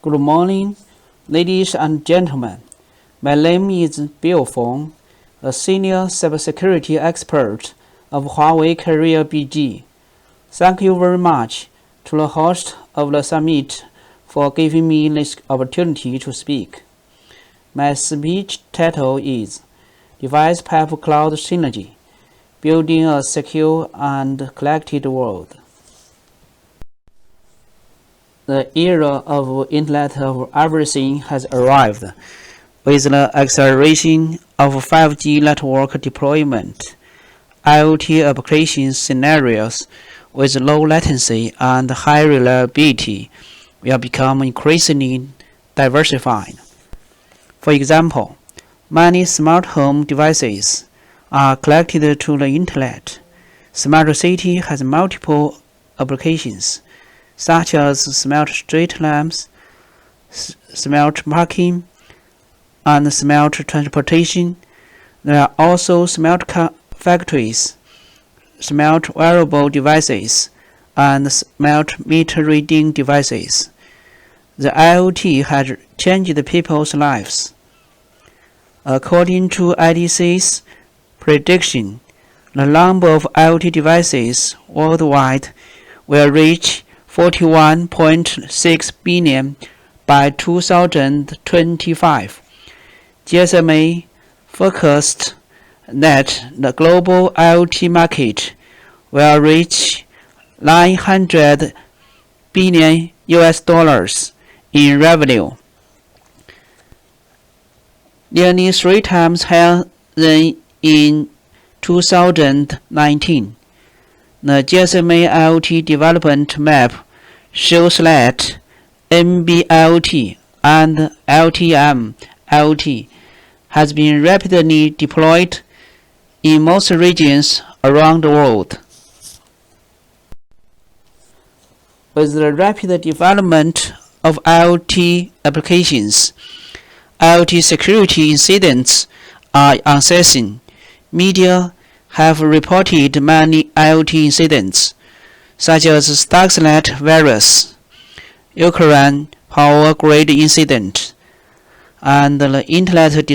Good morning, ladies and gentlemen. My name is Bill Feng, a senior cybersecurity expert of Huawei Carrier BG. Thank you very much to the host of the summit for giving me this opportunity to speak. My speech title is Device Pipe Cloud Synergy, Building a Secure and Connected World. The era of Internet of Everything has arrived. With the acceleration of 5G network deployment, IoT application scenarios with low latency and high reliability will become increasingly diversified. For example, many smart home devices are connected to the Internet. Smart city has multiple applications, such as smart street lamps, smart parking, and smart transportation. There are also smart factories, smart wearable devices, and smart meter reading devices. The IoT has changed people's lives. According to IDC's prediction, the number of IoT devices worldwide will reach 41.6 billion by 2025. GSMA forecast that the global IoT market will reach $900 billion in revenue, nearly 3 times higher than in 2019. The GSMA IoT development map shows that NB-IoT and LTM IoT has been rapidly deployed in most regions around the world. With the rapid development of IoT applications, IoT security incidents are unceasing. Media have reported many IoT incidents, such as Stuxnet virus, Ukraine power grid incident, and the internet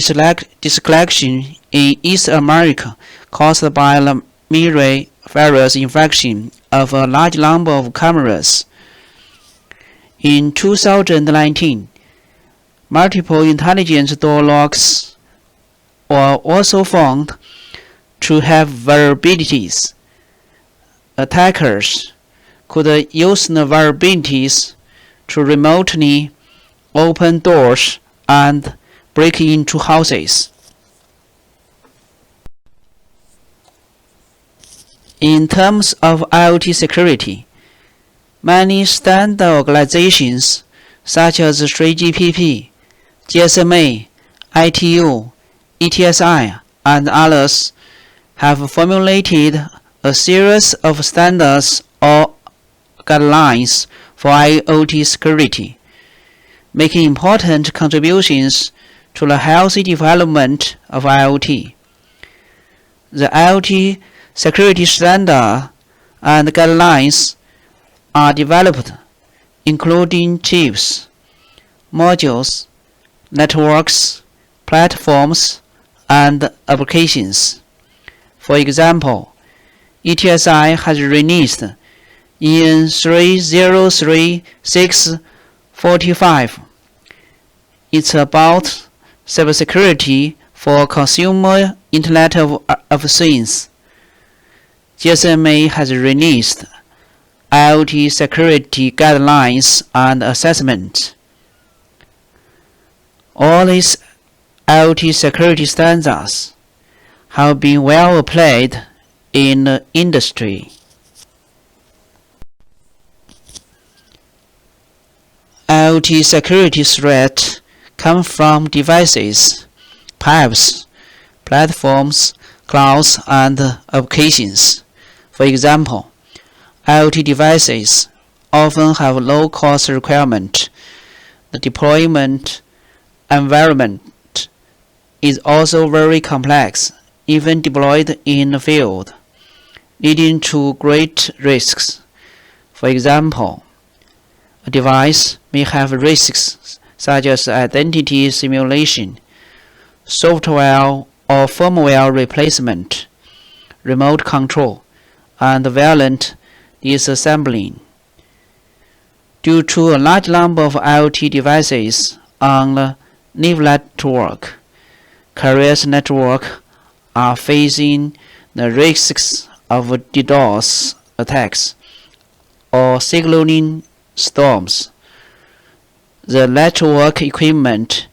disconnection in East America caused by the Mirai virus infection of a large number of cameras. In 2019, multiple intelligent door locks were also found to have vulnerabilities. Attackers could use the vulnerabilities to remotely open doors and break into houses. In terms of IoT security, many standard organizations such as 3GPP, GSMA, ITU, ETSI, and others have formulated a series of standards or guidelines for IoT security, making important contributions to the healthy development of IoT. The IoT security standard and guidelines are developed, including chips, modules, networks, platforms, and applications. For example, ETSI has released EN 303645. It's about cybersecurity for consumer Internet of Things. GSMA has released IoT security guidelines and assessment. All these IoT security standards have been well applied in the industry. IoT security threats come from devices, pipes, platforms, clouds, and applications. For example, IoT devices often have low cost requirement. The deployment environment is also very complex, even deployed in the field, leading to great risks. For example, A device may have risks such as identity simulation, software or firmware replacement, remote control, and violent disassembling. Due to a large number of IoT devices on the NIV network, carriers network are facing the risks of DDoS attacks or signaling storms. The network equipment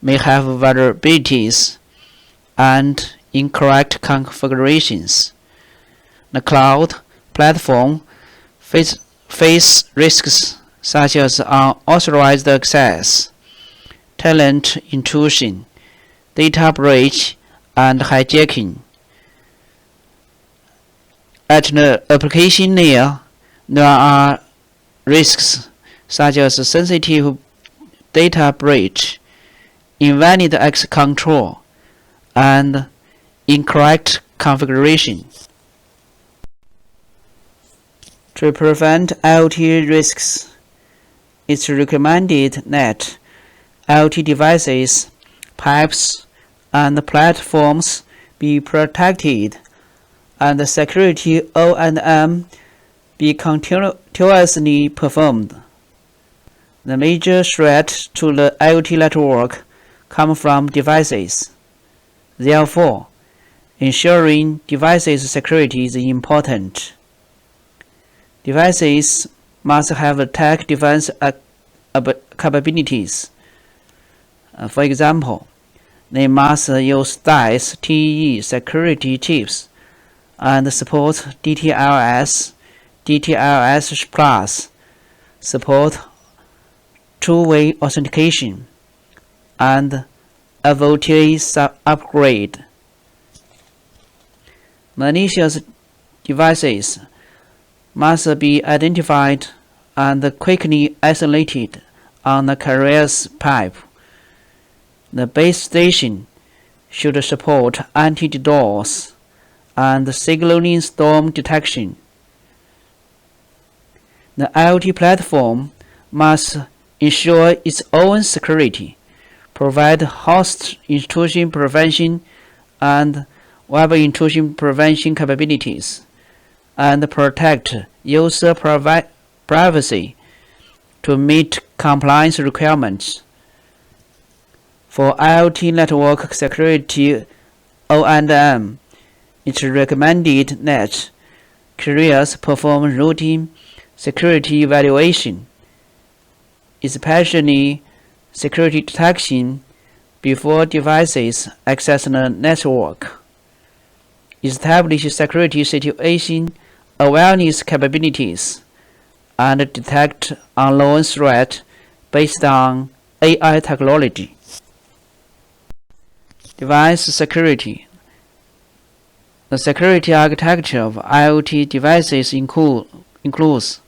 may have vulnerabilities and incorrect configurations. The cloud platform face risks such as unauthorized access, talent intrusion, data breach, and hijacking. At the application layer, there are risks such as sensitive data breach, invalid access control, and incorrect configuration. To prevent IoT risks, it's recommended that IoT devices, pipes, and platforms be protected, and the security O&M be continuously performed. The major threat to the IoT network comes from devices. Therefore, ensuring devices' security is important. Devices must have attack defense capabilities. For example, they must use DICE TE security chips and support DTLS, DTLS Plus, support two-way authentication, and a voltage upgrade. Malicious devices must be identified and quickly isolated on the carrier's pipe. The base station should support anti-DDoS and signaling storm detection. The IoT platform must ensure its own security, provide host intrusion prevention and web intrusion prevention capabilities, and protect user privacy to meet compliance requirements. For IoT network security O&M, it's recommended that carriers perform routine security evaluation, especially security detection before devices access the network, establish security situation awareness capabilities, and detect unknown threats based on AI technology. Device security. The security architecture of IoT devices includes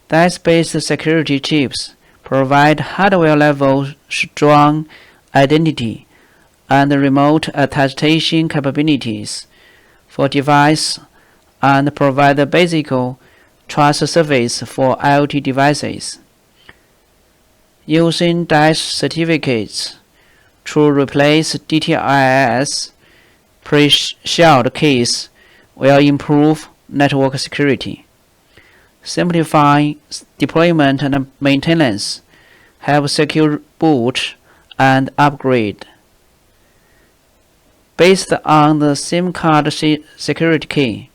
DICE-based security chips, provide hardware-level strong identity and remote attestation capabilities for device and provide a basic trust service for IoT devices. Using DICE certificates to replace DTIS pre-shared keys will improve network security, simplify deployment and maintenance, have secure boot and upgrade. Based on the SIM card security key,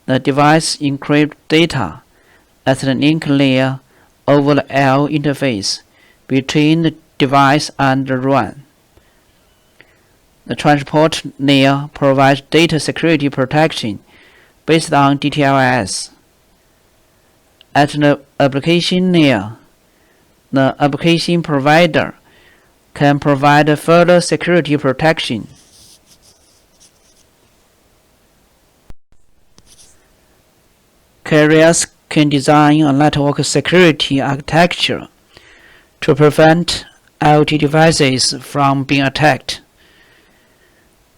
the device encrypts data at the link layer over the L interface between the device and the RAN. The transport layer provides data security protection based on DTLS. At the application layer, the application provider can provide further security protection. Carriers can design a network security architecture to prevent IoT devices from being attacked.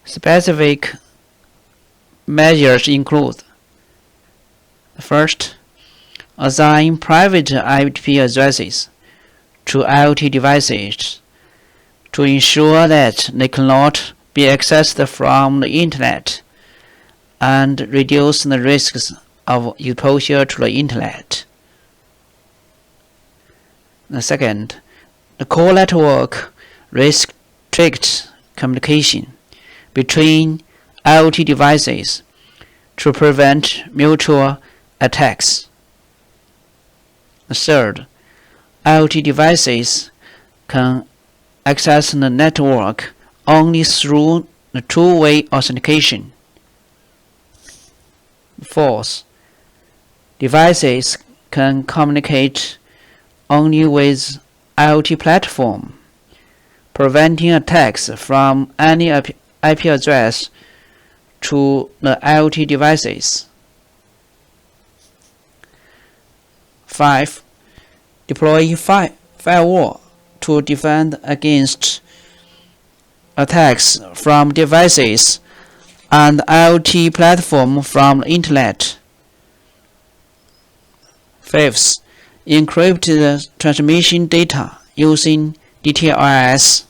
Specific measures include: first, assign private IP addresses to IoT devices to ensure that they cannot be accessed from the Internet and reduce the risks of exposure to the Internet. The second, the core network restricts communication between IoT devices to prevent mutual attacks. The third, IoT devices can access the network only through the two-way authentication. Fourth, devices can communicate only with IoT platform, preventing attacks from any IP address to the IoT devices. 5. Deploy firewall to defend against attacks from devices and IoT platform from the Internet. 5th, encrypt the transmission data using DTLS.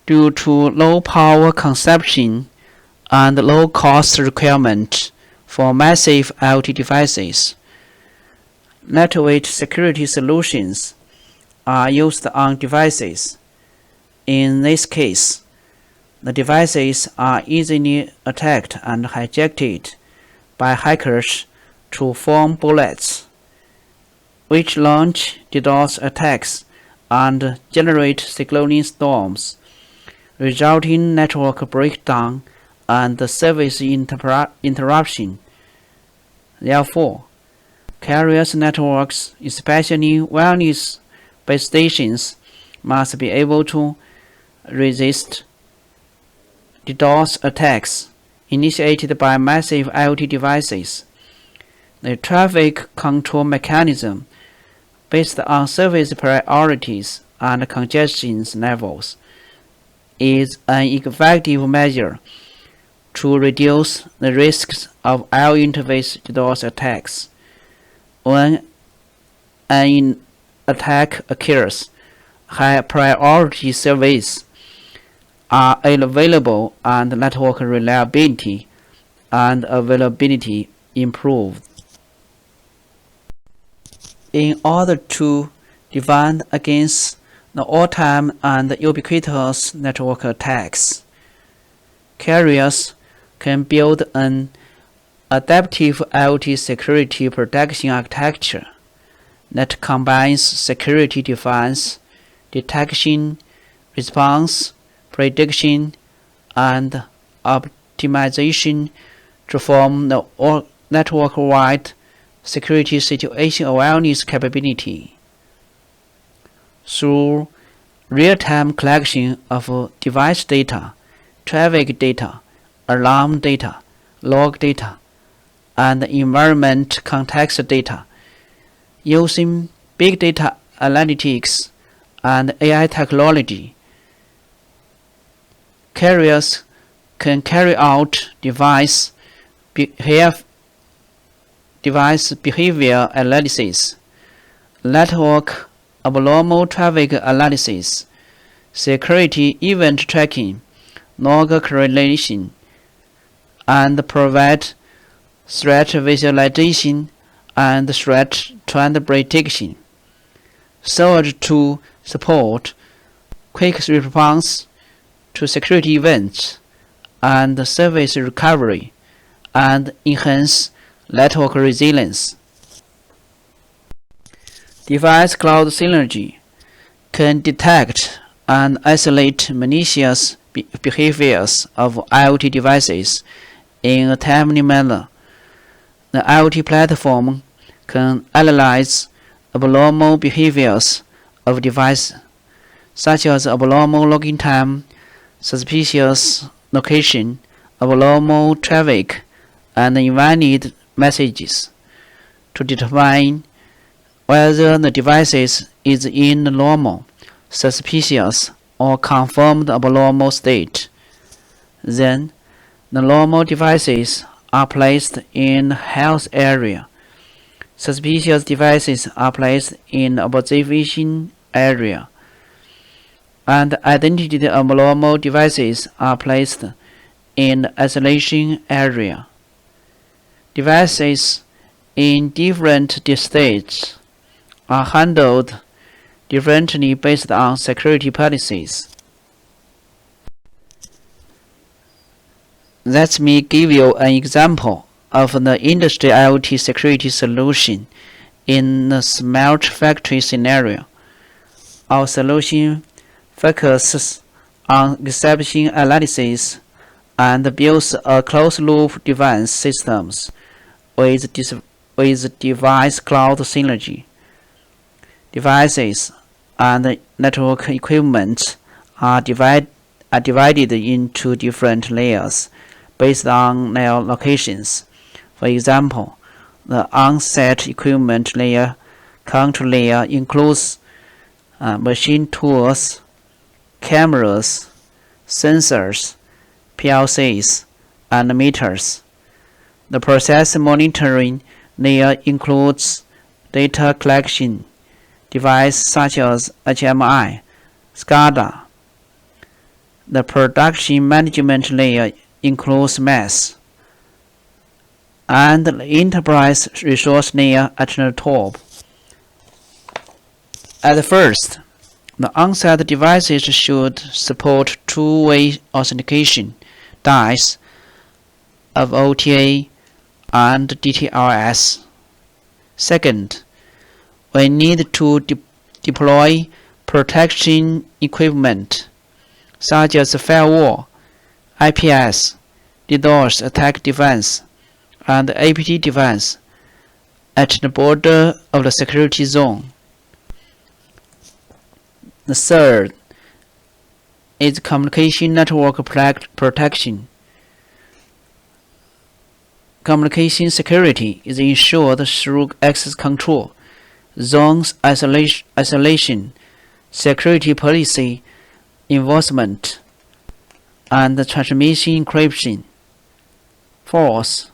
Due to low power consumption and low cost requirement for massive IoT devices, lightweight security solutions are used on devices. In this case, the devices are easily attacked and hijacked by hackers to form bullets, which launch DDoS attacks and generate cyclone storms, resulting network breakdown and service interruption. Therefore, carriers networks, especially wireless base stations, must be able to resist DDoS attacks initiated by massive IoT devices. The traffic control mechanism, based on service priorities and congestion levels, is an effective measure to reduce the risks of IO interface DDoS attacks. When an attack occurs, high priority services are available and network reliability and availability improved. In order to defend against the all-time and ubiquitous network attacks, carriers can build an adaptive IoT security protection architecture that combines security defense, detection, response, prediction, and optimization to form the network-wide security situation awareness capability. Through real-time collection of device data, traffic data, alarm data, log data, and environment context data, using big data analytics and AI technology, carriers can carry out device behavior analysis, network abnormal traffic analysis, security event tracking, log correlation, and provide threat visualization and threat trend prediction, so as to support quick response to security events and service recovery and enhance network resilience. Device cloud synergy can detect and isolate malicious behaviors of IoT devices in a timely manner. The IoT platform can analyze abnormal behaviors of devices, such as abnormal login time, suspicious location, abnormal traffic, and invalid messages, to determine whether the device is in the normal, suspicious, or confirmed abnormal state. Then, the normal devices are placed in the health area. Suspicious devices are placed in the observation area. And identity abnormal devices are placed in the isolation area. Devices in different states are handled differently based on security policies. Let me give you an example of the industry IoT security solution in the smart factory scenario. Our solution focuses on exception analysis and builds a closed-loop device systems with device cloud synergy. Devices and network equipment are divided into different layers based on their locations. For example, the on-site equipment layer control layer includes machine tools, cameras, sensors, PLCs, and meters. The process monitoring layer includes data collection devices such as HMI, SCADA. The production management layer includes MES, and the enterprise resource layer at the top. At first, the on-site devices should support two-way authentication, DICE, of OTA and DTLS. Second, we need to deploy protection equipment such as firewall, IPS, DDoS attack defense, and APT defense at the border of the security zone. The third is communication network protection. Communication security is ensured through access control, zones isolation, security policy enforcement, and transmission encryption. Fourth,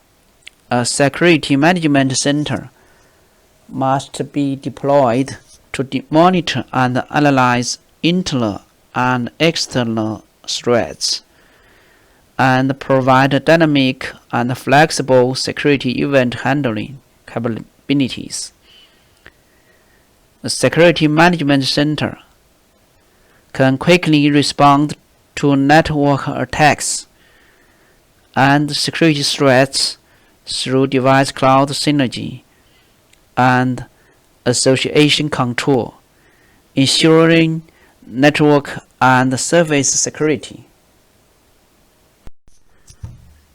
a security management center must be deployed to monitor and analyze internal and external threats, and provide dynamic and flexible security event handling capabilities. The Security Management Center can quickly respond to network attacks and security threats through device cloud synergy and association control, ensuring network and service security.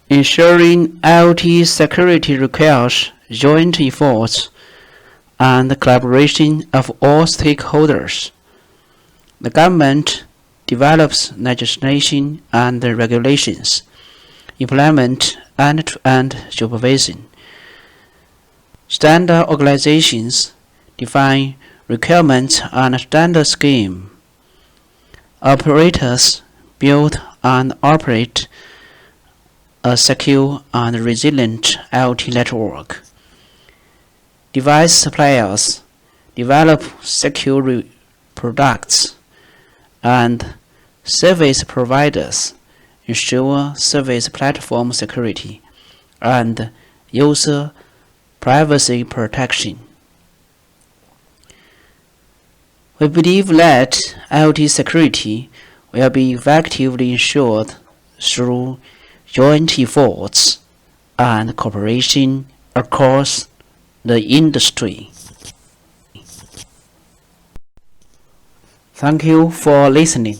Ensuring IoT security requires joint efforts and the collaboration of all stakeholders. The government develops legislation and regulations, implement end-to-end supervision. Standard organizations define requirements and standard scheme. Operators build and operate a secure and resilient IoT network. Device suppliers develop secure products, and service providers ensure service platform security and user privacy protection. We believe that IoT security will be effectively ensured through joint efforts and cooperation across the industry. Thank you for listening.